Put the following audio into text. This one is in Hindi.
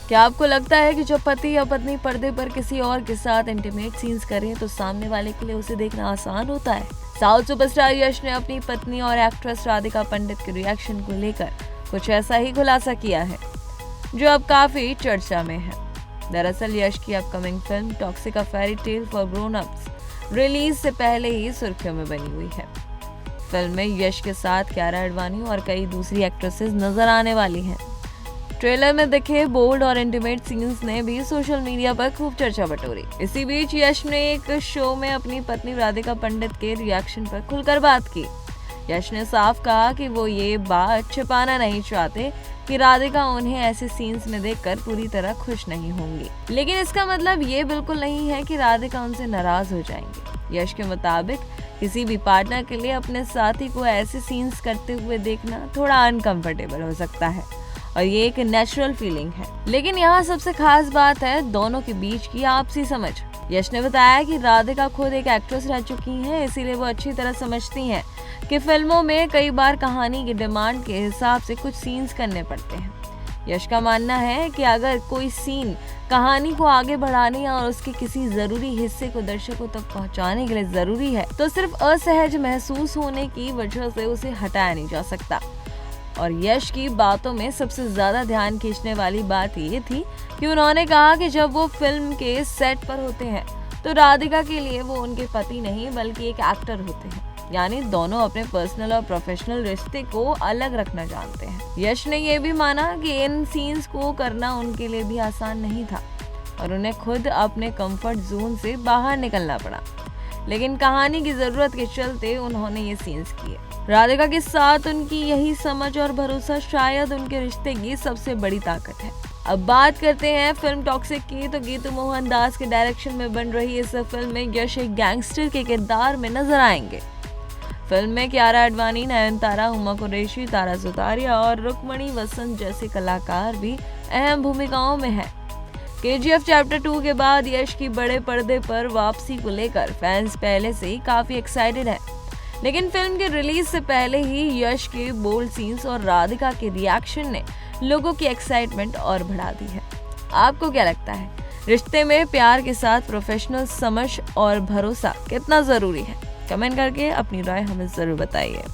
क्या आपको लगता है कि जब पति या पत्नी पर्दे पर किसी और के साथ इंटीमेट सीन्स करें तो सामने वाले के लिए उसे देखना आसान होता है? साउथ सुपरस्टार यश ने अपनी पत्नी और एक्ट्रेस राधिका पंडित के रिएक्शन को लेकर कुछ ऐसा ही खुलासा किया है, जो अब काफी चर्चा में है। दरअसल यश की upcoming film toxic a fairy tale for grown ups release से पहले ही सुर्खियों में बनी हुई है। फिल्म में यश के साथ कियारा आडवाणी और कई दूसरी एक्ट्रेसेस नजर आने वाली हैं। ट्रेलर में दिखे बोल्ड और इंटीमेट सीन्स ने भी सोशल मीडिया पर खूब चर्चा बटोरी। इसी बीच यश ने एक शो में अपनी पत्नी राधिका पंडित के रिएक्शन पर खुलकर बात की। यश ने साफ कहा कि वो ये बात छिपाना नहीं चाहते कि राधिका उन्हें ऐसे सीन्स में देखकर पूरी तरह खुश नहीं होंगी, लेकिन इसका मतलब ये बिल्कुल नहीं है कि राधिका उनसे नाराज हो जाएंगी। यश के मुताबिक किसी भी पार्टनर के लिए अपने साथी को ऐसे सीन्स करते हुए देखना थोड़ा अनकंफर्टेबल हो सकता है और ये एक नेचुरल फीलिंग है। लेकिन यहाँ सबसे खास बात है दोनों के बीच की आपसी समझ। यश ने बताया कि राधिका खुद एक एक्ट्रेस रह चुकी हैं, इसीलिए वो अच्छी तरह समझती हैं कि फिल्मों में कई बार कहानी की डिमांड के हिसाब से कुछ सीन्स करने पड़ते हैं। यश का मानना है कि अगर कोई सीन कहानी को आगे बढ़ाने और उसके किसी जरूरी हिस्से को दर्शकों तक पहुंचाने के लिए जरूरी है, तो सिर्फ असहज महसूस होने की वजह से उसे हटाया नहीं जा सकता। और यश की बातों में सबसे ज्यादा ध्यान खींचने वाली बात ये थी कि उन्होंने कहा कि जब वो फिल्म के सेट पर होते हैं तो राधिका के लिए वो उनके पति नहीं बल्कि एक एक्टर होते हैं, यानी दोनों अपने पर्सनल और प्रोफेशनल रिश्ते को अलग रखना जानते हैं। यश ने ये भी माना कि इन सीन्स को करना उनके लिए भी आसान नहीं था और उन्हें खुद अपने कंफर्ट जोन से बाहर निकलना पड़ा, लेकिन कहानी की जरूरत के चलते उन्होंने ये सीन्स किए। राधिका के साथ उनकी यही समझ और भरोसा शायद उनके रिश्ते की सबसे बड़ी ताकत है। अब बात करते हैं फिल्म टॉक्सिक की, तो गीतू मोहन दास के डायरेक्शन में बन रही इस फिल्म में यश एक गैंगस्टर के किरदार में नजर आएंगे। फिल्म में कियारा आडवाणी, नयनतारा, हुमा कुरैशी, तारा सुतारिया और रुक्मणी वसंत जैसे कलाकार भी अहम भूमिकाओं में हैं। KGF चैप्टर 2 के बाद यश की बड़े पर्दे पर वापसी को लेकर फैंस पहले से ही काफी एक्साइटेड हैं। लेकिन फिल्म के रिलीज से पहले ही यश के बोल्ड सीन्स और राधिका के रिएक्शन ने लोगों की एक्साइटमेंट और बढ़ा दी है। आपको क्या लगता है, रिश्ते में प्यार के साथ प्रोफेशनल समझ और भरोसा कितना जरूरी है? कमेंट करके अपनी राय हमें जरूर बताइए।